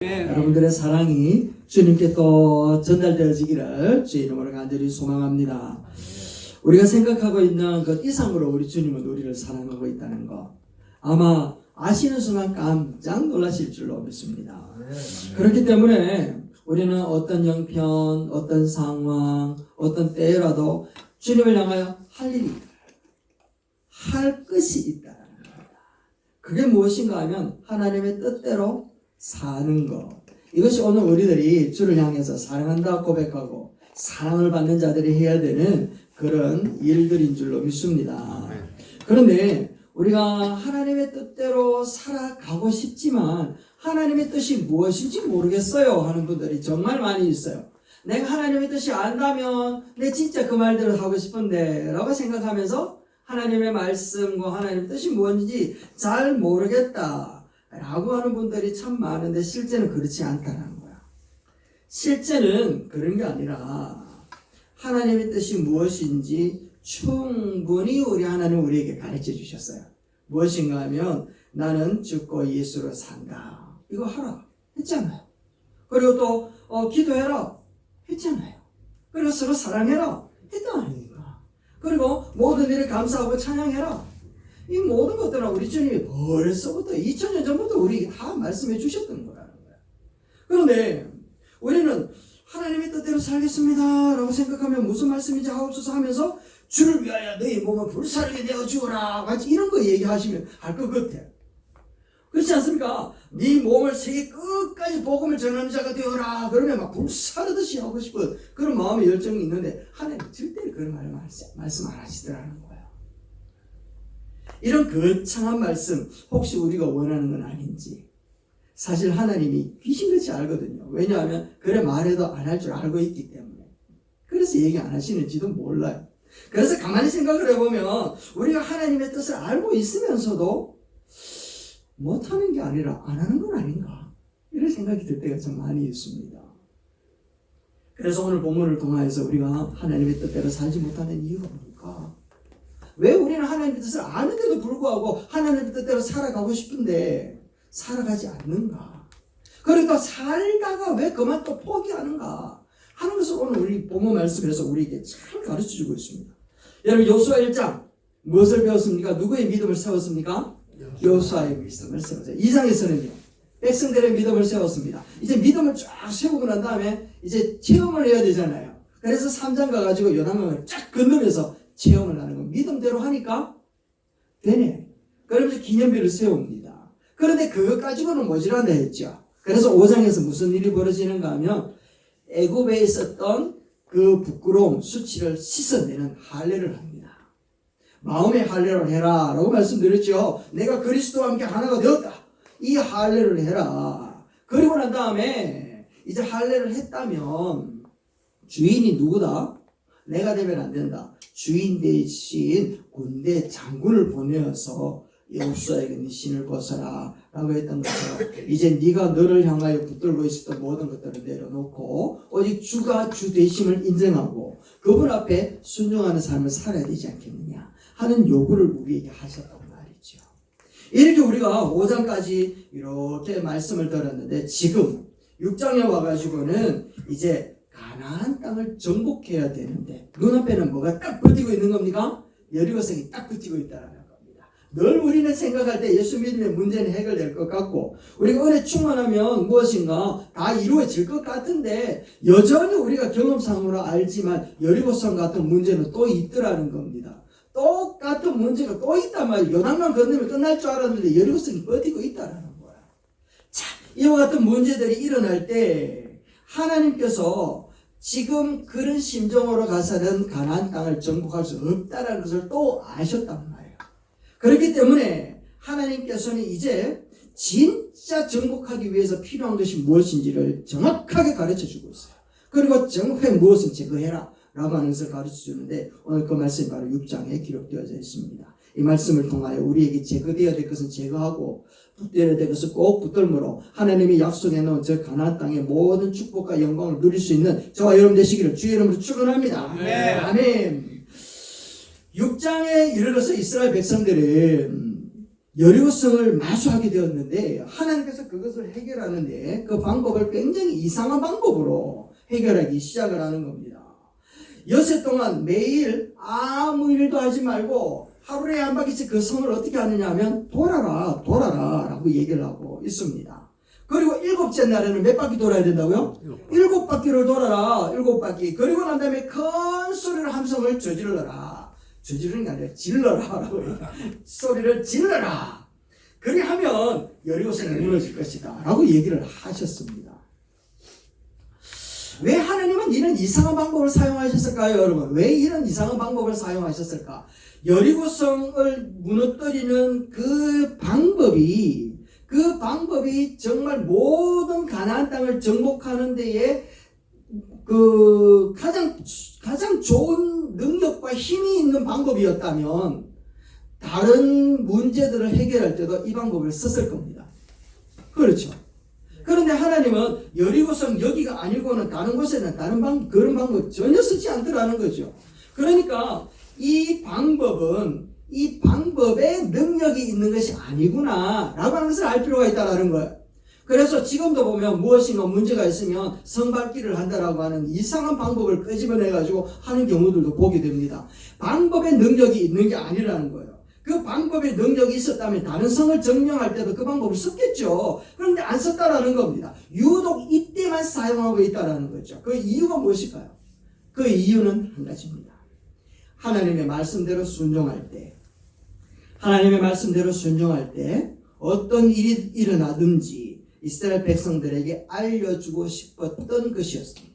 여러분들의 사랑이 주님께 또 전달되어지기를 주의 이름으로 간절히 소망합니다. 우리가 생각하고 있는 것 이상으로 우리 주님은 우리를 사랑하고 있다는 것 아마 아시는 순간 깜짝 놀라실 줄로 믿습니다. 그렇기 때문에 우리는 어떤 형편, 어떤 상황, 어떤 때라도 주님을 향하여 할 일이 있다. 할 것이 있다는 겁니다. 그게 무엇인가 하면 하나님의 뜻대로 사는 것. 이것이 오늘 우리들이 주를 향해서 사랑한다 고백하고 사랑을 받는 자들이 해야 되는 그런 일들인 줄로 믿습니다. 그런데 우리가 하나님의 뜻대로 살아가고 싶지만 하나님의 뜻이 무엇인지 모르겠어요 하는 분들이 정말 많이 있어요. 내가 하나님의 뜻이 안다면 내 진짜 그 말대로 하고 싶은데 라고 생각하면서 하나님의 말씀과 하나님의 뜻이 뭔지 잘 모르겠다 라고 하는 분들이 참 많은데 실제는 그렇지 않다는 거야. 실제는 그런 게 아니라 하나님의 뜻이 무엇인지 충분히 우리 하나님 우리에게 가르쳐 주셨어요. 무엇인가 하면 나는 죽고 예수로 산다. 이거 하라 했잖아요. 그리고 또 기도해라 했잖아요. 그리고 서로 사랑해라 했던 아닙니까? 그리고 모든 일에 감사하고 찬양해라. 이 모든 것들은 우리 주님이 벌써부터 2000년 전부터 우리에게 다 말씀해 주셨던 거라는 거야. 그런데 우리는 하나님의 뜻대로 살겠습니다 라고 생각하면 무슨 말씀인지 하옵소서 하면서 주를 위하여 너희 몸을 불사르게 내어 주어라 같이 이런 거 얘기하시면 할 것 같아. 그렇지 않습니까? 네 몸을 세계 끝까지 복음을 전하는 자가 되어라 그러면 막 불사르듯이 하고 싶은 그런 마음의 열정이 있는데 하나님 절대로 그런 말을 말씀 안 하시더라는 거야. 이런 거창한 말씀 혹시 우리가 원하는 건 아닌지 사실 하나님이 귀신같이 알거든요. 왜냐하면 그래 말해도 안 할 줄 알고 있기 때문에 그래서 얘기 안 하시는지도 몰라요. 그래서 가만히 생각을 해보면 우리가 하나님의 뜻을 알고 있으면서도 못하는 게 아니라 안 하는 건 아닌가 이런 생각이 들 때가 참 많이 있습니다. 그래서 오늘 본문을 통하여서 우리가 하나님의 뜻대로 살지 못하는 이유가 뭘까? 왜 우리는 하나님의 뜻을 아는데도 불구하고 하나님의 뜻대로 살아가고 싶은데 살아가지 않는가? 그러니까 살다가 왜 그만 또 포기하는가? 하는 것을 오늘 우리 본문 말씀에서 우리에게 잘 가르쳐주고 있습니다. 여러분 여호수아 1장 무엇을 배웠습니까? 누구의 믿음을 세웠습니까? 여호수아의 믿음을 세웠어요. 2장에서는요. 백성들의 믿음을 세웠습니다. 이제 믿음을 쫙 세우고 난 다음에 이제 체험을 해야 되잖아요. 그래서 3장 가가지고 요단강을 쫙 건너면서 체험을 하는 거 믿음대로 하니까 되네. 그러면서 기념비를 세웁니다. 그런데 그것 가지고는 모자란다 했죠. 그래서 5장에서 무슨 일이 벌어지는가 하면 애굽에 있었던 그 부끄러움, 수치를 씻어내는 할례를 합니다. 마음의 할례를 해라 라고 말씀드렸죠. 내가 그리스도와 함께 하나가 되었다. 이 할례를 해라. 그리고 난 다음에 이제 할례를 했다면 주인이 누구다? 내가 되면 안 된다. 주인 대신 군대 장군을 보내어서 여호수아에게 네 신을 벗어라 라고 했던 것처럼 이제 네가 너를 향하여 붙들고 있었던 모든 것들을 내려놓고 오직 주가 주 되심을 인정하고 그분 앞에 순종하는 삶을 살아야 되지 않겠느냐 하는 요구를 우리에게 하셨단 말이죠. 이렇게 우리가 5장까지 이렇게 말씀을 들었는데 지금 6장에 와가지고는 이제 가나안 땅을 정복해야 되는데 눈앞에는 뭐가 딱 버티고 있는 겁니까? 여리고성이 딱 버티고 있다는 겁니다. 늘 우리는 생각할 때 예수 믿음의 문제는 해결될 것 같고 우리가 은혜 충만하면 무엇인가 다 이루어질 것 같은데 여전히 우리가 경험상으로 알지만 여리고성 같은 문제는 또 있더라는 겁니다. 똑같은 문제가 또 있단 말이에요. 요단강 건너면 끝날 줄 알았는데 여리고성이 버티고 있다는 거야. 자, 이와 같은 문제들이 일어날 때 하나님께서 지금 그런 심정으로 가서는 가나안 땅을 정복할 수 없다는 것을 또 아셨단 말이에요. 그렇기 때문에 하나님께서는 이제 진짜 정복하기 위해서 필요한 것이 무엇인지를 정확하게 가르쳐주고 있어요. 그리고 정확하게 무엇을 제거해라 라고 하는 것을 가르쳐주는데 오늘 그 말씀이 바로 6장에 기록되어져 있습니다. 이 말씀을 통하여 우리에게 제거되어야 될 것은 제거하고 붙들어야 될 것은 꼭 붙들므로 하나님이 약속해 놓은 저 가나안 땅의 모든 축복과 영광을 누릴 수 있는 저와 여러분 되시기를 주의 이름으로 축원합니다. 아멘. 6장에 이르러서 이스라엘 백성들은 여리고성을 마주하게 되었는데 하나님께서 그것을 해결하는데 그 방법을 굉장히 이상한 방법으로 해결하기 시작을 하는 겁니다. 여세 동안 매일 아무 일도 하지 말고 하루에 한 바퀴씩 그 성을 어떻게 하느냐 하면 돌아라 라고 얘기를 하고 있습니다. 그리고 일곱째 날에는 몇 바퀴 돌아야 된다고요? 7바퀴를 돌아라. 7바퀴. 그리고 난 다음에 큰 소리로 함성을 저질러라. 저지르는 게 아니라 질러라. 소리를 질러라. 그렇게 하면 여리고성이 무너질 것이다. 라고 얘기를 하셨습니다. 왜 하나님은 이런 이상한 방법을 사용하셨을까요, 여러분? 왜 이런 이상한 방법을 사용하셨을까? 여리고성을 무너뜨리는 그 방법이 정말 모든 가나안 땅을 정복하는 데에 그 가장 좋은 능력과 힘이 있는 방법이었다면 다른 문제들을 해결할 때도 이 방법을 썼을 겁니다. 그렇죠. 그런데 하나님은 여리고성 여기가 아니고는 다른 곳에는 그런 방법 전혀 쓰지 않더라는 거죠. 그러니까 이 방법에 능력이 있는 것이 아니구나 라고 하는 것을 알 필요가 있다는 거예요. 그래서 지금도 보면 무엇인가 문제가 있으면 성밟기를 한다라고 하는 이상한 방법을 끄집어내가지고 하는 경우들도 보게 됩니다. 방법에 능력이 있는 게 아니라는 거예요. 그 방법에 능력이 있었다면 다른 성을 점령할 때도 그 방법을 썼겠죠. 그런데 안 썼다라는 겁니다. 유독 이때만 사용하고 있다라는 거죠. 그 이유가 무엇일까요? 그 이유는 한 가지입니다. 하나님의 말씀대로 순종할 때 어떤 일이 일어나든지 이스라엘 백성들에게 알려주고 싶었던 것이었습니다.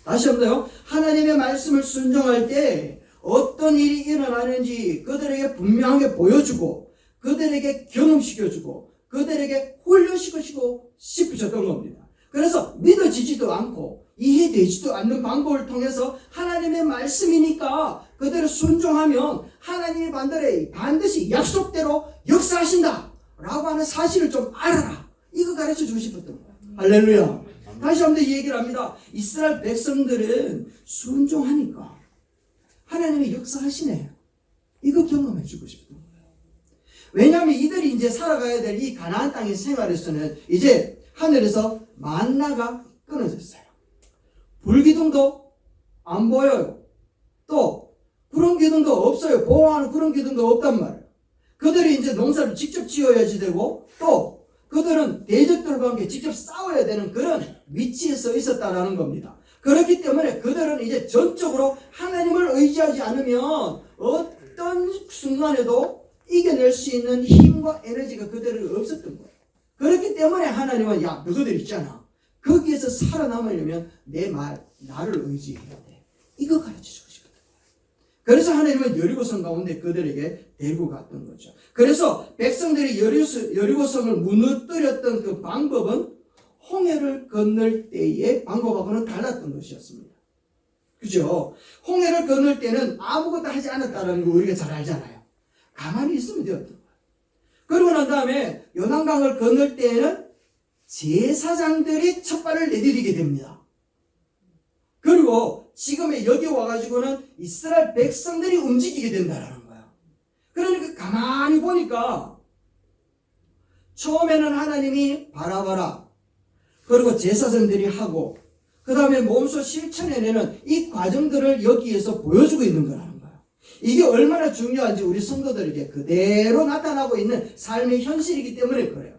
다시 한번요. 하나님의 말씀을 순종할 때 어떤 일이 일어나는지 그들에게 분명하게 보여주고 그들에게 경험시켜주고 그들에게 훈련시키고 싶으셨던 겁니다. 그래서 믿어지지도 않고 이해되지도 않는 방법을 통해서 하나님의 말씀이니까 그대로 순종하면 하나님이 반드시 약속대로 역사하신다 라고 하는 사실을 좀 알아라. 이거 가르쳐 주고 싶었던 거예요. 할렐루야. 다시 한번 얘기를 합니다. 이스라엘 백성들은 순종하니까 하나님이 역사하시네. 이거 경험해 주고 싶었던 거예요. 왜냐하면 이들이 이제 살아가야 될 이 가나안 땅의 생활에서는 이제 하늘에서 만나가 끊어졌어요. 불기둥도 안 보여요. 또 구름 기둥도 없어요. 보호하는 구름 기둥도 없단 말이에요. 그들이 이제 농사를 직접 지어야지 되고 또 그들은 대적들과 함께 직접 싸워야 되는 그런 위치에 서 있었다라는 겁니다. 그렇기 때문에 그들은 이제 전적으로 하나님을 의지하지 않으면 어떤 순간에도 이겨낼 수 있는 힘과 에너지가 그들은 없었던 거예요. 그렇기 때문에 하나님은 야 너희들 있잖아. 거기에서 살아남으려면 나를 의지해야 돼. 이거 가르쳐주고 싶었던 거예요. 그래서 하나님은 여리고성 가운데 그들에게 데리고 갔던 거죠. 그래서 백성들이 여리고성을 무너뜨렸던 그 방법은 홍해를 건널 때의 방법하고는 달랐던 것이었습니다. 그죠? 홍해를 건널 때는 아무것도 하지 않았다는 거 우리가 잘 알잖아요. 가만히 있으면 되었던 거예요. 그러고 난 다음에 요단강을 건널 때에는 제사장들이 첫 발을 내디디게 됩니다. 그리고 지금의 여기 와가지고는 이스라엘 백성들이 움직이게 된다는 거예요. 그러니까 가만히 보니까 처음에는 하나님이 바라봐라. 그리고 제사장들이 하고 그 다음에 몸소 실천해내는 이 과정들을 여기에서 보여주고 있는 거라는 거예요. 이게 얼마나 중요한지 우리 성도들에게 그대로 나타나고 있는 삶의 현실이기 때문에 그래요.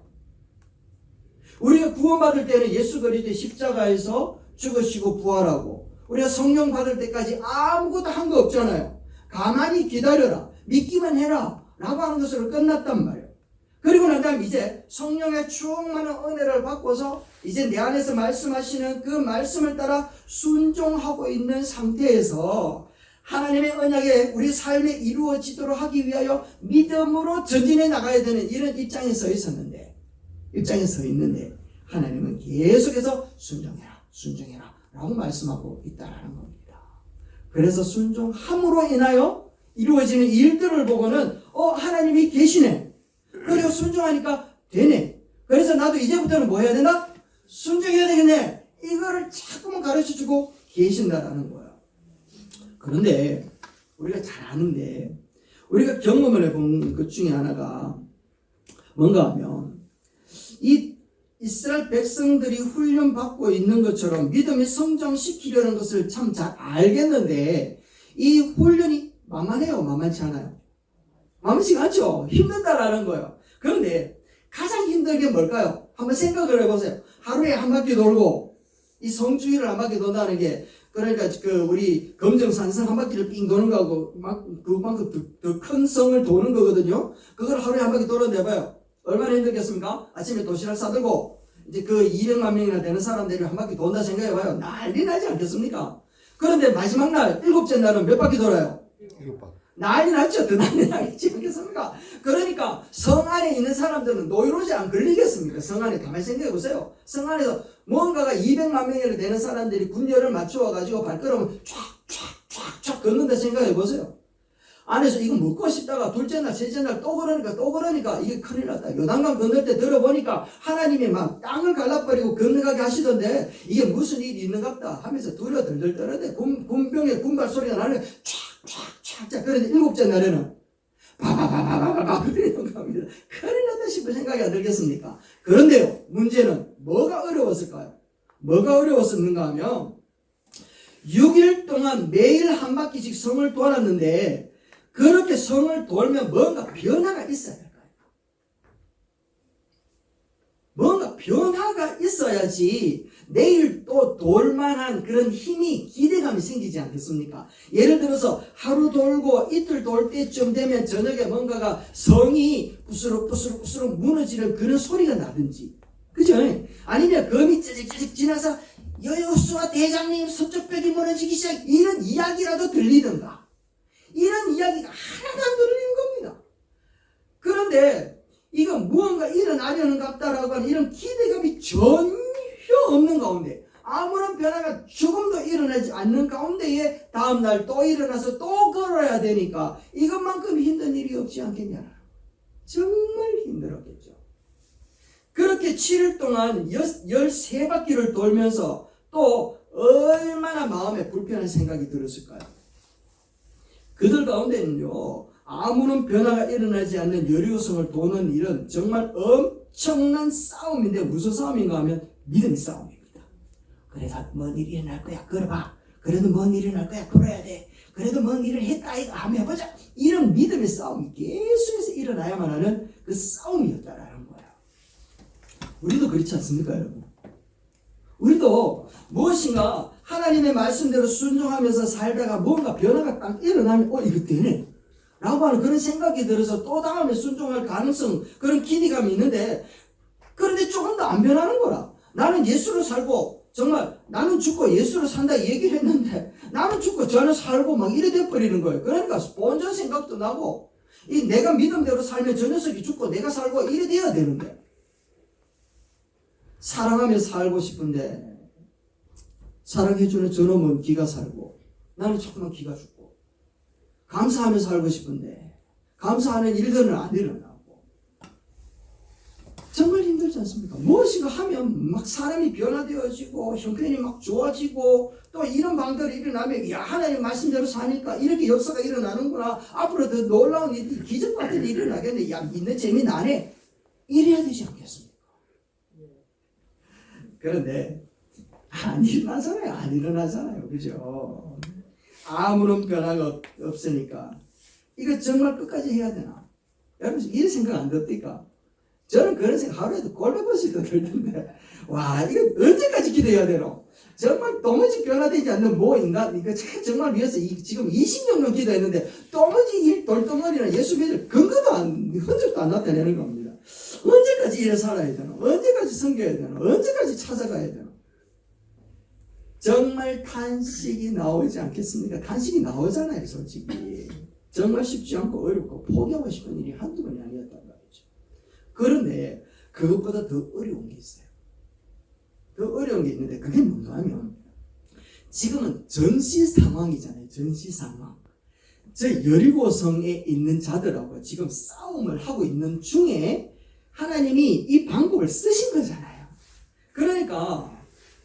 우리가 구원받을 때는 예수 그리스도의 십자가에서 죽으시고 부활하고 우리가 성령 받을 때까지 아무것도 한 거 없잖아요. 가만히 기다려라. 믿기만 해라. 라고 하는 것으로 끝났단 말이에요. 그리고 난 다음 이제 성령의 충만한 은혜를 받고서 이제 내 안에서 말씀하시는 그 말씀을 따라 순종하고 있는 상태에서 하나님의 언약에 우리 삶에 이루어지도록 하기 위하여 믿음으로 전진해 나가야 되는 이런 입장에 서 있는데 하나님은 계속해서 순종해라 라고 말씀하고 있다라는 겁니다. 그래서 순종함으로 인하여 이루어지는 일들을 보고는 하나님이 계시네. 그리고 순종하니까 되네. 그래서 나도 이제부터는 뭐 해야 된다? 순종해야 되겠네. 이거를 자꾸만 가르쳐주고 계신다라는 거예요. 그런데 우리가 잘 아는데 우리가 경험을 해본 것 중에 하나가 뭔가 하면 이 이스라엘 백성들이 훈련받고 있는 것처럼 믿음이 성장시키려는 것을 참 잘 알겠는데 이 훈련이 만만해요? 만만치 않아요? 만만치가 않죠? 힘든다라는 거예요. 그런데 가장 힘든 게 뭘까요? 한번 생각을 해보세요. 하루에 한 바퀴 돌고 이 성주위를 한 바퀴 돈다는 게 그러니까 우리 검정산성 한 바퀴를 삥 도는 거하고 그만큼 더 큰 성을 도는 거거든요. 그걸 하루에 한 바퀴 돌아내봐요. 얼마나 힘들겠습니까? 아침에 도시락 싸들고 이제 그 200만 명이나 되는 사람들이 한 바퀴 돈다 생각해봐요. 난리 나지 않겠습니까? 그런데 마지막 날, 7째 날은 몇 바퀴 돌아요? 7바퀴. 난리 났죠. 더 난리 나겠지 않겠습니까? 그러니까 성 안에 있는 사람들은 노이로제 안 걸리겠습니까? 성 안에 가만히 생각해 보세요. 성 안에서 뭔가가 200만 명이나 되는 사람들이 군열을 맞추어가지고 발걸음을 쫙쫙쫙쫙 걷는다 생각해 보세요. 안에서 이거 먹고 싶다가 둘째 날, 셋째 날 또 그러니까 이게 큰일 났다. 요단강 건널 때 들어보니까 하나님이 막 땅을 갈라버리고 건너가게 하시던데 이게 무슨 일이 있는갑다 하면서 둘러 덜덜 떨어대 군병의 군발 소리가 나는 촥촥촥 그런데 7째 날에는 바바바바바바바 그러는 겁니다. 큰일 났다 싶은 생각이 안 들겠습니까? 그런데요, 문제는 뭐가 어려웠을까요? 뭐가 어려웠었는가 하면 6일 동안 매일 한 바퀴씩 성을 돌았는데 그렇게 성을 돌면 뭔가 변화가 있어야 될까요? 뭔가 변화가 있어야지 내일 또 돌만한 그런 힘이 기대감이 생기지 않겠습니까? 예를 들어서 하루 돌고 이틀 돌 때쯤 되면 저녁에 뭔가가 성이 부스럭부스럭 무너지는 그런 소리가 나든지, 그죠? 아니면 검이 찌직찌직 지나서 여호수아 대장님 서쪽벽이 무너지기 시작 이런 이야기라도 들리든가, 이런 이야기가 하나도 안 들리는 겁니다. 그런데 이거 무언가 일어나려는 같다라고 하는 이런 기대감이 전혀 없는 가운데, 아무런 변화가 조금도 일어나지 않는 가운데에 다음날 또 일어나서 또 걸어야 되니까 이것만큼 힘든 일이 없지 않겠냐. 정말 힘들었겠죠. 그렇게 7일 동안 13바퀴를 돌면서 또 얼마나 마음에 불편한 생각이 들었을까요? 그들 가운데는요, 아무런 변화가 일어나지 않는 여리고성을 도는 일은 정말 엄청난 싸움인데 무슨 싸움인가 하면 믿음의 싸움입니다. 그래도 뭔 일이 일어날 거야, 걸어봐. 그래도 뭔 일이 일어날 거야, 걸어야 돼. 그래도 뭔 일을 했다 이거 한번 해보자. 이런 믿음의 싸움이 계속해서 일어나야만 하는 그 싸움이었다라는 거예요. 우리도 그렇지 않습니까, 여러분? 우리도 무엇인가 하나님의 말씀대로 순종하면서 살다가 뭔가 변화가 딱 일어나면 이거 되네 라고 하는 그런 생각이 들어서 또 다음에 순종할 가능성, 그런 기대감이 있는데, 그런데 조금 더 안 변하는 거라. 나는 예수로 살고 정말 나는 죽고 예수로 산다 얘기를 했는데 나는 죽고 저는 살고 막 이래 돼버리는 거예요. 그러니까 본전 생각도 나고 이 내가 믿음대로 살면 저 녀석이 죽고 내가 살고 이래 돼야 되는데, 사랑하며 살고 싶은데 사랑해주는 저놈은 기가 살고 나는 조금만 기가 죽고, 감사하며 살고 싶은데 감사하는 일들은 안 일어나고, 정말 힘들지 않습니까? 무엇인가 하면 막 사람이 변화되어지고 형편이 막 좋아지고 또 이런 방들이 일어나면 야, 하나님 말씀대로 사니까 이렇게 역사가 일어나는구나, 앞으로 더 놀라운 일이 기적 같은 일이 일어나겠네, 야 믿는 재미 나네, 이래야 되지 않겠습니까? 그런데 안 일어나잖아요. 그죠? 아무런 변화가 없으니까 이거 정말 끝까지 해야 되나? 여러분 이런 생각 안 듭니까? 저는 그런 생각 하루에도 꼴몇 번씩도 들던데, 와 이거 언제까지 기대해야 되노? 정말 도무지 변화되지 않는 뭐 인간, 이거 정말 위해서 지금 20년 기도했는데 도무지 이 돌덩어리나 예수 믿을 근거도 흔적도 안 나타내는 겁니다. 언제까지 이래 살아야 되나? 언제까지 섬겨야 되나? 언제까지 찾아가야 되나? 정말 탄식이 나오지 않겠습니까? 탄식이 나오잖아요, 솔직히. 정말 쉽지 않고 어렵고 포기하고 싶은 일이 한두 번이 아니었단 말이죠. 그런데 그것보다 더 어려운 게 있어요. 더 어려운 게 있는데 그게 뭔가 하면 지금은 전시 상황이잖아요. 전시 상황. 저 여리고성에 있는 자들하고 지금 싸움을 하고 있는 중에 하나님이 이 방법을 쓰신 거잖아요. 그러니까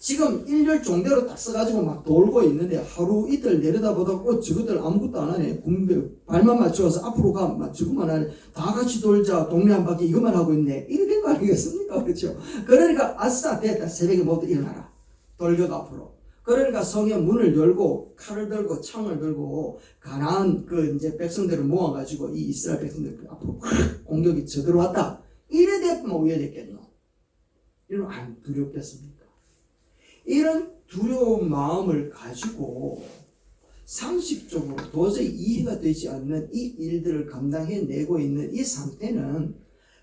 지금 일렬 종대로 딱 써가지고 막 돌고 있는데 하루 이틀 내려다보다 저것들 아무것도 안 하네. 발만 맞춰서 앞으로 가. 막 저것만 하네. 다 같이 돌자. 동네 한 바퀴 이것만 하고 있네. 이렇게 된 거 아니겠습니까? 그렇죠? 그러니까 아싸 됐다. 새벽에 모두 일어나라. 돌려도 앞으로. 그러니까 성의 문을 열고 칼을 들고 창을 들고 가나안 그 이제 백성들을 모아가지고 이 이스라엘 백성들 앞으로 확 공격이 저들어왔다. 이래 됐으면 왜 됐겠노? 이런 안 두렵겠습니까? 이런 두려운 마음을 가지고 상식적으로 도저히 이해가 되지 않는 이 일들을 감당해내고 있는 이 상태는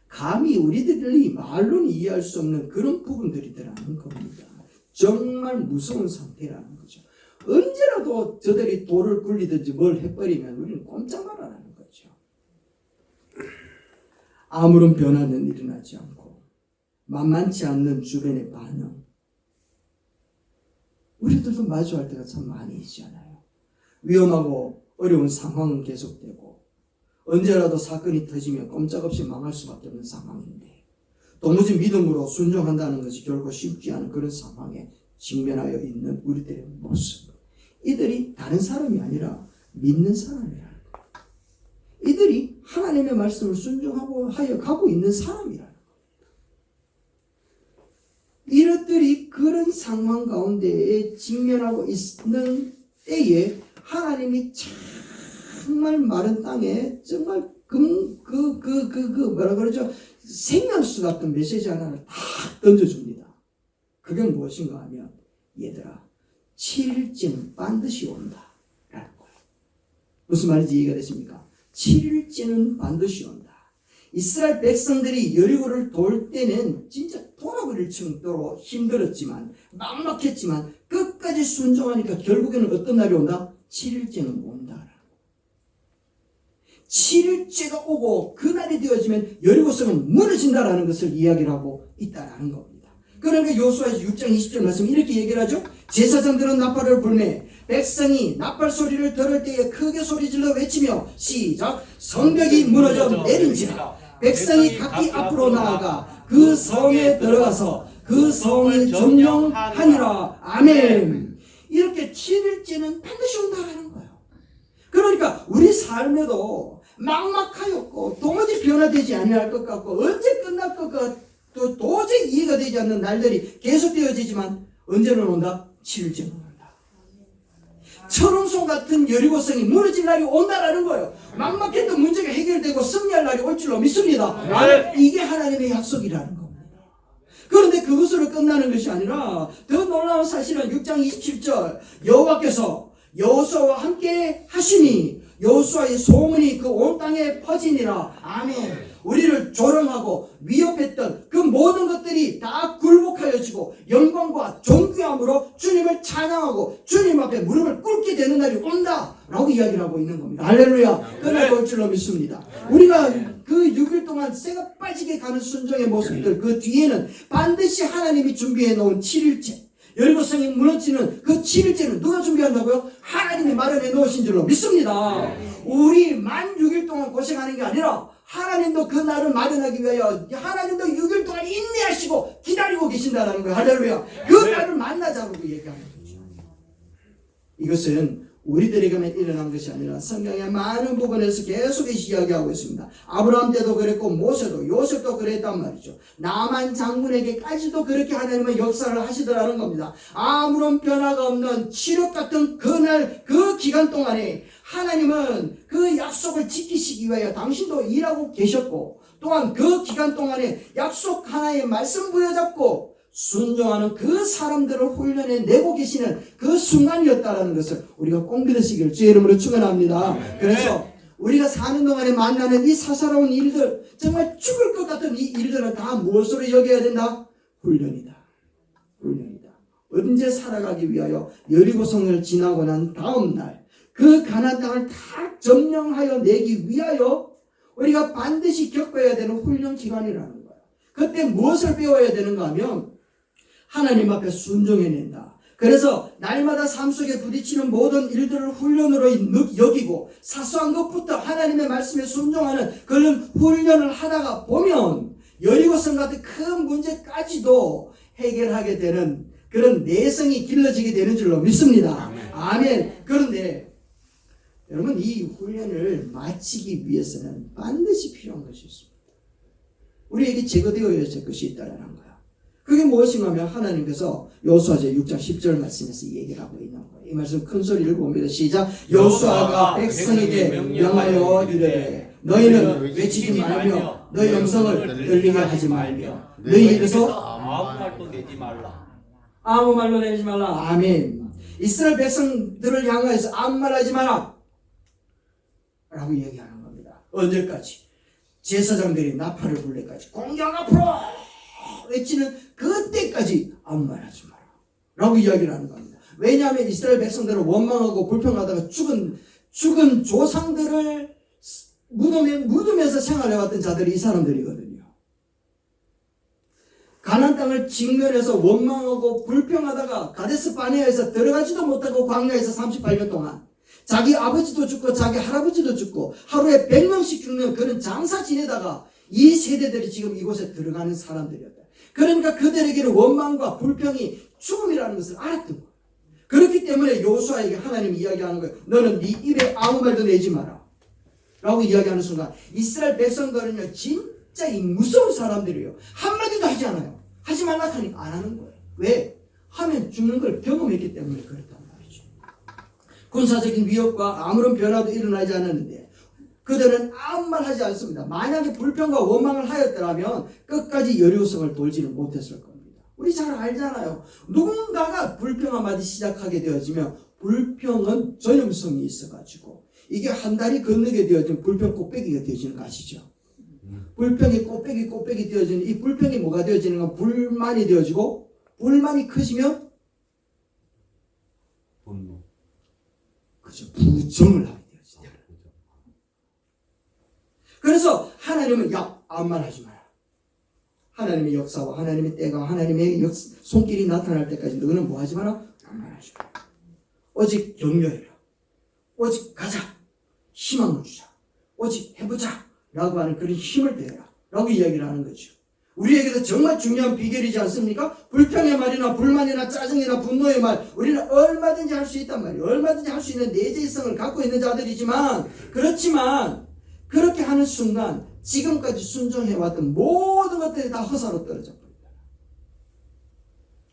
감히 우리들이 말로는 이해할 수 없는 그런 부분들이더라는 겁니다. 정말 무서운 상태라는 거죠. 언제라도 저들이 돌을 굴리든지 뭘 해버리면 우리는 꼼짝 말아라는 거죠. 아무런 변화는 일어나지 않고 만만치 않는 주변의 반응. 우리들도 마주할 때가 참 많이 있잖아요. 위험하고 어려운 상황은 계속되고 언제라도 사건이 터지면 꼼짝없이 망할 수밖에 없는 상황인데 도무지 믿음으로 순종한다는 것이 결코 쉽지 않은 그런 상황에 직면하여 있는 우리들의 모습. 이들이 다른 사람이 아니라 믿는 사람이라는 거예요. 이들이 하나님의 말씀을 순종하고 하여 가고 있는 사람이라는 거예요. 이것들이 그런 상황 가운데에 직면하고 있는 때에 하나님이 정말 마른 땅에 정말 뭐라 그러죠? 생명수 같은 메시지 하나를 딱 던져줍니다. 그게 무엇인가 하면 얘들아 7일째는 반드시 온다 라는 거예요. 무슨 말인지 이해가 되십니까? 7일째는 반드시 온다. 이스라엘 백성들이 여리고를 돌 때는 진짜 돌아버릴 정도로 힘들었지만 막막했지만 끝까지 순종하니까 결국에는 어떤 날이 온다? 7일째는 온다. 7일째가 오고 그날이 되어지면 여리고성은 무너진다라는 것을 이야기를 하고 있다라는 겁니다. 그러니까 여호수아서 6장 20절 말씀 이렇게 얘기를 하죠. 제사장들은 나팔을 불매 백성이 나팔 소리를 들을 때에 크게 소리질러 외치며 시작 성벽이 무너져 내린지라 백성이 각기 앞으로 나아가 그 성에 들어가서 그 성을 점령하니라. 아멘. 이렇게 7일째는 반드시 온다라는 거예요. 그러니까 우리 삶에도 막막하였고 도무지 변화되지 않을 것 같고 언제 끝날 것 같고 도저히 이해가 되지 않는 날들이 계속되어지지만 언제는 온다? 7일째는 온다. 철옹성 같은 여리고성이 무너질 날이 온다라는 거예요. 막막했던 문제가 해결되고 승리할 날이 올 줄로 믿습니다. 이게 하나님의 약속이라는 겁니다. 그런데 그것으로 끝나는 것이 아니라 더 놀라운 사실은 6장 27절 여호와께서 여호수아와 함께 하시니 여호수아의 소문이 그 온 땅에 퍼지니라. 아멘. 우리를 조롱하고 위협했던 그 모든 것들이 다 굴복하여지고 영광과 존귀함으로 주님을 찬양하고 주님 앞에 무릎을 꿇게 되는 날이 온다 라고 이야기를 하고 있는 겁니다. 할렐루야. 그날이 올 줄로 믿습니다. 우리가 그 6일 동안 새가 빠지게 가는 순종의 모습들 그 뒤에는 반드시 하나님이 준비해 놓은 7일째 여리고성이 무너지는 그 7일째는 누가 준비한다고요? 하나님이 마련해 놓으신 줄로 믿습니다. 우리 만 6일 동안 고생하는 게 아니라 하나님도 그 날을 마련하기 위하여 하나님도 6일 동안 인내하시고 기다리고 계신다는 거예요. 할렐루야. 그 날을 만나자고 얘기하는 거죠. 이것은 우리들에게만 일어난 것이 아니라 성경의 많은 부분에서 계속해서 이야기하고 있습니다. 아브라함 때도 그랬고 모세도 요셉도 그랬단 말이죠. 나만 장군에게까지도 그렇게 하나님은 역사를 하시더라는 겁니다. 아무런 변화가 없는 칠흑 같은 그날 그 기간 동안에 하나님은 그 약속을 지키시기 위하여 당신도 일하고 계셨고 또한 그 기간 동안에 약속 하나의 말씀 부여잡고 순종하는 그 사람들을 훈련해 내고 계시는 그 순간이었다는 것을 우리가 꼭 믿으시기를 주의 이름으로 축원합니다. 그래서 우리가 사는 동안에 만나는 이 사사로운 일들 정말 죽을 것 같은 이 일들은 다 무엇으로 여겨야 된다? 훈련이다. 훈련이다. 언제 살아가기 위하여 여리고성을 지나고 난 다음 날 그 가나안 땅을 다 점령하여 내기 위하여 우리가 반드시 겪어야 되는 훈련 기간이라는 거예요. 그때 무엇을 배워야 되는가 하면 하나님 앞에 순종해낸다. 그래서 날마다 삶 속에 부딪히는 모든 일들을 훈련으로 여기고 사소한 것부터 하나님의 말씀에 순종하는 그런 훈련을 하다가 보면 여리고성 같은 큰 문제까지도 해결하게 되는 그런 내성이 길러지게 되는 줄로 믿습니다. 아멘. 그런데 여러분 이 훈련을 마치기 위해서는 반드시 필요한 것이 있습니다. 우리에게 제거되어야 될 것이 있다는 거야. 그게 무엇인가 하면 하나님께서 여호수아서 6장 10절 말씀에서 얘기를 하고 있는 거예요. 이 말씀 큰 소리 읽어봅니다. 시작. 여호수아가 백성에게 명하여 이르되 너희는 외치지 말며 너희 음성을 들리게 하지 말며 너희 입에서 아무 말도 내지 말라. 아무 말로 내지 말라. 아멘. 이스라엘 백성들을 향하여서 아무 말 하지 마라 라고 얘기하는 겁니다. 언제까지? 제사장들이 나팔을 불 때까지, 공경 앞으로 외치는 그때까지 아무 말 하지 마라 라고 이야기를 하는 겁니다. 왜냐하면 이스라엘 백성들은 원망하고 불평하다가 죽은 조상들을 묻으면서 생활해왔던 자들이 이 사람들이거든요. 가나안 땅을 직면해서 원망하고 불평하다가 가데스 바네아에서 들어가지도 못하고 광야에서 38년 동안 자기 아버지도 죽고 자기 할아버지도 죽고 하루에 100명씩 죽는 그런 장사 지내다가 이 세대들이 지금 이곳에 들어가는 사람들이었다. 그러니까 그들에게는 원망과 불평이 죽음이라는 것을 알았던 거예요. 그렇기 때문에 여호수아에게 하나님이 이야기하는 거예요. 너는 네 입에 아무 말도 내지 마라 라고 이야기하는 순간 이스라엘 백성들은요 진짜 이 무서운 사람들이에요. 한마디도 하지 않아요. 하지 말라 하니까 안 하는 거예요. 왜? 하면 죽는 걸 경험했기 때문에 그렇단 말이죠. 군사적인 위협과 아무런 변화도 일어나지 않았는데 그들은 아무 말 하지 않습니다. 만약에 불평과 원망을 하였더라면 끝까지 여리고성을 돌지는 못했을 겁니다. 우리 잘 알잖아요. 누군가가 불평 한마디 시작하게 되어지면 불평은 전염성이 있어가지고 이게 한 달이 건너게 되어지면 불평 꽃배기가 되어지는 거 아시죠? 불평이 꽃배기 되어지는 이 불평이 뭐가 되어지는 건 불만이 되어지고 불만이 커지면 분노. 그죠? 부정을 하게 되어지죠. 그래서 하나님은 아무 말 하지 마라. 하나님의 역사와 하나님의 때가 하나님의 손길이 나타날 때까지 너는 뭐 하지 마라? 아무 말 하지 마라. 오직 격려해라. 오직 가자. 희망을 주자. 오직 해보자. 라고 하는 그런 힘을 대라. 라고 이야기를 하는 거죠. 우리에게도 정말 중요한 비결이지 않습니까? 불평의 말이나 불만이나 짜증이나 분노의 말 우리는 얼마든지 할 수 있단 말이에요. 얼마든지 할 수 있는 내재성을 갖고 있는 자들이지만 그렇지만 그렇게 하는 순간 지금까지 순종해왔던 모든 것들이 다 허사로 떨어져 버립니다.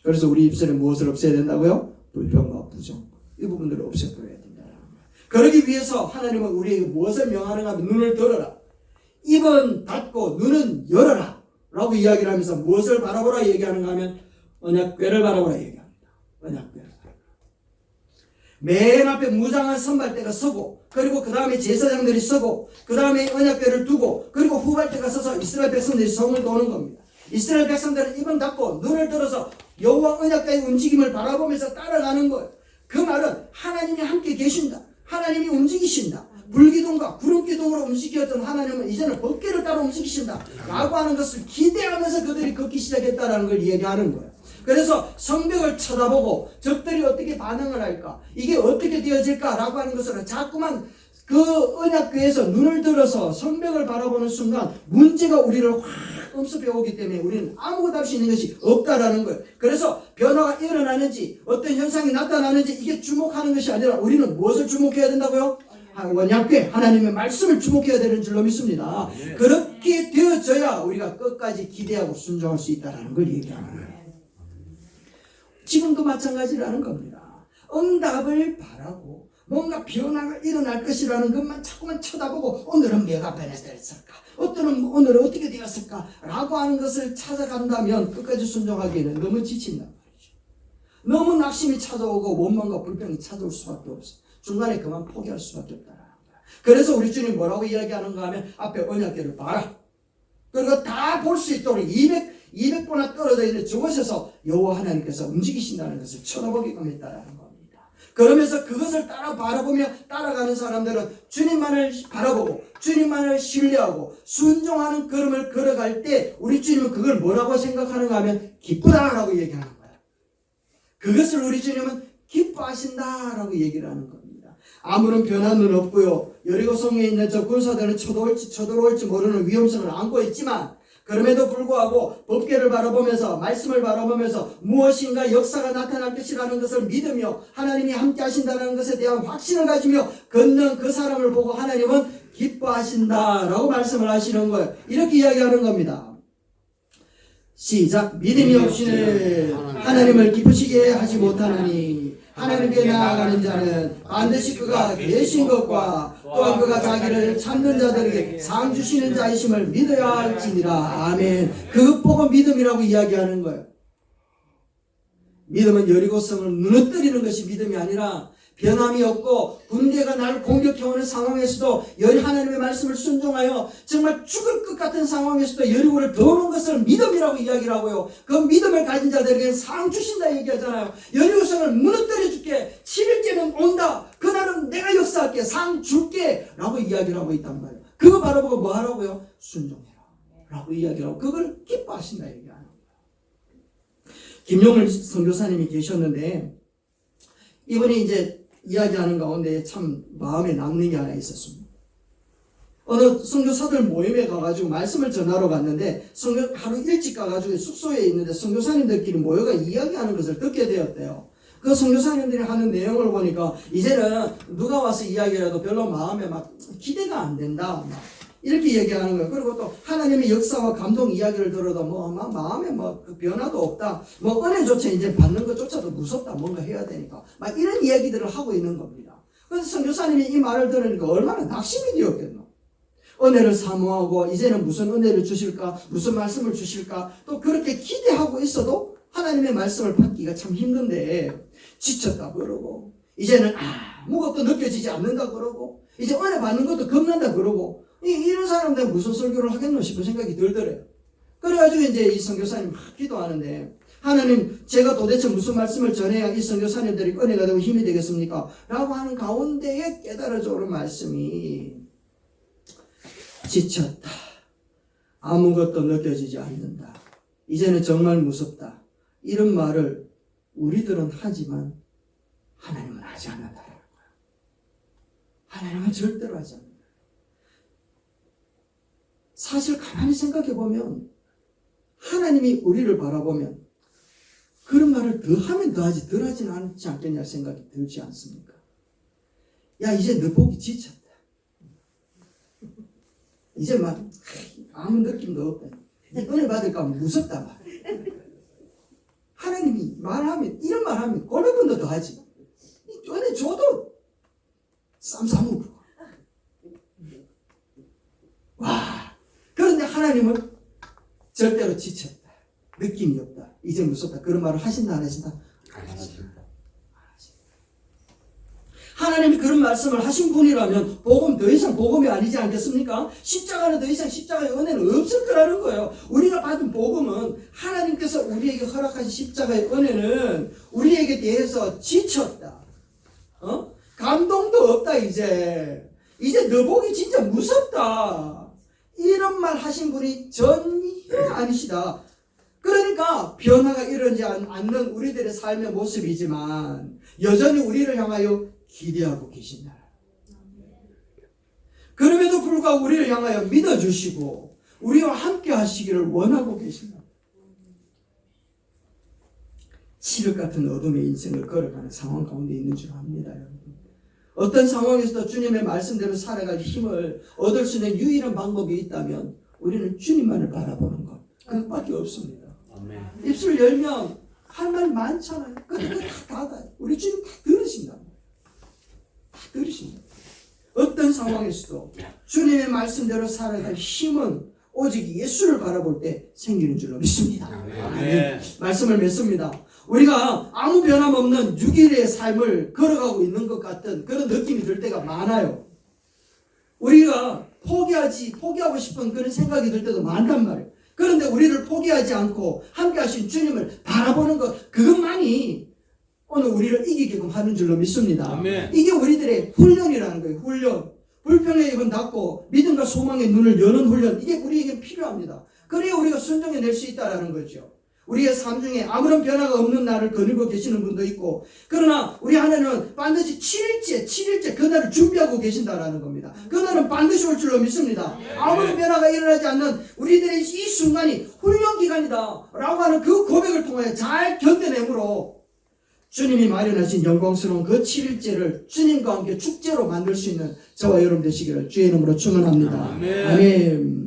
그래서 우리 입술에 무엇을 없애야 된다고요? 불평과 부정. 이 부분들을 없애버려야 된다는 거예요. 그러기 위해서 하나님은 우리에게 무엇을 명하는가 하면 눈을 들어라. 입은 닫고 눈은 열어라 라고 이야기를 하면서 무엇을 바라보라 얘기하는가 하면 언약궤를 바라보라 얘기합니다. 언약궤를 맨 앞에 무장한 선발대가 서고 그리고 그 다음에 제사장들이 서고 그 다음에 언약궤를 두고 그리고 후발대가 서서 이스라엘 백성들이 성을 도는 겁니다. 이스라엘 백성들은 입은 닫고 눈을 들어서 여호와 언약궤의 움직임을 바라보면서 따라가는 거예요. 그 말은 하나님이 함께 계신다. 하나님이 움직이신다. 불기둥과 구름기둥으로 움직였던 하나님은 이제는 법궤를 따라 움직이신다 라고 하는 것을 기대하면서 그들이 걷기 시작했다는 걸 얘기하는 거예요. 그래서 성벽을 쳐다보고 적들이 어떻게 반응을 할까 이게 어떻게 되어질까 라고 하는 것을 자꾸만 그 언약궤에서 눈을 들어서 성벽을 바라보는 순간 문제가 우리를 확 엄습해 오기 때문에 우리는 아무것도 할 수 있는 것이 없다라는 거예요. 그래서 변화가 일어나는지 어떤 현상이 나타나는지 이게 주목하는 것이 아니라 우리는 무엇을 주목해야 된다고요? 언약궤 하나님의 말씀을 주목해야 되는 줄로 믿습니다. 그렇게 되어져야 우리가 끝까지 기대하고 순종할 수 있다는 걸 얘기하는 거예요. 지금도 마찬가지라는 겁니다. 응답을 바라고 뭔가 변화가 일어날 것이라는 것만 자꾸만 쳐다보고 오늘은 뭐가 변했을까? 오늘은 어떻게 되었을까? 라고 하는 것을 찾아간다면 끝까지 순종하기에는 너무 지친단 말이죠. 너무 낙심이 찾아오고 원망과 불평이 찾아올 수밖에 없어. 중간에 그만 포기할 수밖에 없다는 거야. 그래서 우리 주님 뭐라고 이야기하는가 하면 앞에 언약궤를 봐라. 그리고 다 볼 수 있도록 200보나 떨어져 있는 저곳에서 여호와 하나님께서 움직이신다는 것을 쳐다보게끔 했다라는 겁니다. 그러면서 그것을 바라보며 따라가는 사람들은 주님만을 바라보고 주님만을 신뢰하고 순종하는 걸음을 걸어갈 때 우리 주님은 그걸 뭐라고 생각하는가 하면 기쁘다라고 얘기하는 거야. 그것을 우리 주님은 기뻐하신다라고 얘기를 하는 겁니다. 아무런 변화는 없고요. 여리고성에 있는 저 군사들은 쳐들어올지 모르는 위험성을 안고 있지만 그럼에도 불구하고 법궤를 바라보면서 말씀을 바라보면서 무엇인가 역사가 나타날 것이라는 것을 믿으며 하나님이 함께 하신다는 것에 대한 확신을 가지며 걷는 그 사람을 보고 하나님은 기뻐하신다라고 말씀을 하시는 거예요. 이렇게 이야기하는 겁니다. 시작. 믿음이 없이는 하나님을 기쁘시게 하지 못하나니 하나님께 나아가는 자는 반드시 그가 계신 것과 또한 그가 자기를 찾는 자들에게 상 주시는 자이심을 믿어야 할지니라. 아멘. 그것 보고 믿음이라고 이야기하는 거예요. 믿음은 여리고성을 무너뜨리는 것이 믿음이 아니라 변함이 없고 군대가 나를 공격해오는 상황에서도 하나님의 말씀을 순종하여 정말 죽을 것 같은 상황에서도 여리고를 도우는 것을 믿음이라고 이야기를 하고요. 그 믿음을 가진 자들에게 상 주신다 얘기하잖아요. 여리고성을 무너뜨려 줄게. 7일째는 온다. 그날은 내가 역사할게. 상 줄게. 라고 이야기를 하고 있단 말이에요. 그거 바라보고 뭐 하라고요? 순종해라. 라고 이야기를 하고 그걸 기뻐하신다 얘기하는 거예요. 김용을 선교사님이 계셨는데 이분이 이제 이야기하는 가운데 참 마음에 남는 게 하나 있었습니다. 어느 선교사들 모임에 가가지고 말씀을 전하러 갔는데 하루 일찍 가가지고 숙소에 있는데 선교사님들끼리 모여가 이야기하는 것을 듣게 되었대요. 그 선교사님들이 하는 내용을 보니까 이제는 누가 와서 이야기해도 별로 마음에 막 기대가 안 된다. 막 이렇게 얘기하는 거예요. 그리고 또 하나님의 역사와 감동 이야기를 들어도 막 마음에 그 변화도 없다. 은혜조차 이제 받는 것조차도 무섭다. 뭔가 해야 되니까. 막 이런 이야기들을 하고 있는 겁니다. 그래서 선교사님이 이 말을 들으니까 얼마나 낙심이 되었겠노. 은혜를 사모하고 이제는 무슨 은혜를 주실까? 무슨 말씀을 주실까? 또 그렇게 기대하고 있어도 하나님의 말씀을 받기가 참 힘든데 지쳤다 그러고 이제는 아무것도 느껴지지 않는다 그러고 이제 은혜 받는 것도 겁난다 그러고 이런 사람들 무슨 설교를 하겠노 싶은 생각이 들더래요. 그래가지고 이제 이 선교사님 막 기도하는데 하나님 제가 도대체 무슨 말씀을 전해야 이 선교사님들이 은혜가 되고 힘이 되겠습니까? 라고 하는 가운데에 깨달아져 오는 말씀이 지쳤다. 아무것도 느껴지지 않는다. 이제는 정말 무섭다. 이런 말을 우리들은 하지만 하나님은 하지 않는다. 하나님은 절대로 하지 않는다. 사실 가만히 생각해 보면 하나님이 우리를 바라보면 그런 말을 더 하면 더 하지 덜 하지는 않지 않겠냐 생각이 들지 않습니까? 야 이제 너 보기 지쳤다. 이제 막 아무 느낌도 없다. 은혜 받을까 무섭다 말. 하나님이 말하면 이런 말하면 어느 분도 더 하지. 은혜 줘도 쌈싸먹고. 와. 그런데 하나님은 절대로 지쳤다. 느낌이 없다. 이제 무섭다. 그런 말을 하신다 안 하신다? 안 하신다. 하나님이 그런 말씀을 하신 분이라면 복음 더 이상 복음이 아니지 않겠습니까? 십자가는 더 이상 십자가의 은혜는 없을 거라는 거예요. 우리가 받은 복음은 하나님께서 우리에게 허락하신 십자가의 은혜는 우리에게 대해서 지쳤다. 감동도 없다 이제 너 보기 진짜 무섭다. 이런 말 하신 분이 전혀 아니시다. 그러니까 변화가 일어나지 않는 우리들의 삶의 모습이지만 여전히 우리를 향하여 기대하고 계신다. 그럼에도 불구하고 우리를 향하여 믿어주시고 우리와 함께 하시기를 원하고 계신다. 칠흑 같은 어둠의 인생을 걸어가는 상황 가운데 있는 줄 압니다. 여러분. 어떤 상황에서도 주님의 말씀대로 살아갈 힘을 얻을 수 있는 유일한 방법이 있다면 우리는 주님만을 바라보는 것. 그것밖에 없습니다. 아멘. 입술 열면 할 말 많잖아요. 근데 그거 다 우리 주님 다 들으신다. 다 들으신다. 어떤 상황에서도 주님의 말씀대로 살아갈 힘은 오직 예수를 바라볼 때 생기는 줄로 믿습니다. 아멘. 말씀을 맺습니다. 우리가 아무 변함없는 6일의 삶을 걸어가고 있는 것 같은 그런 느낌이 들 때가 많아요. 우리가 포기하고 싶은 그런 생각이 들 때도 많단 말이에요. 그런데 우리를 포기하지 않고 함께 하신 주님을 바라보는 것, 그것만이 오늘 우리를 이기게끔 하는 줄로 믿습니다. 아멘. 이게 우리들의 훈련이라는 거예요. 훈련. 불평의 입은 닫고 믿음과 소망의 눈을 여는 훈련. 이게 우리에게 필요합니다. 그래야 우리가 순종해낼 수 있다는 거죠. 우리의 삶 중에 아무런 변화가 없는 날을 거느리고 계시는 분도 있고, 그러나 우리 하나님은 반드시 7일째 그날을 준비하고 계신다라는 겁니다. 그날은 반드시 올 줄로 믿습니다. 아무런 변화가 일어나지 않는 우리들의 이 순간이 훈련기간이다 라고 하는 그 고백을 통해 잘 견뎌내므로 주님이 마련하신 영광스러운 그 7일째를 주님과 함께 축제로 만들 수 있는 저와 여러분 되시기를 주의 이름으로 축원합니다. 아멘. 아멘.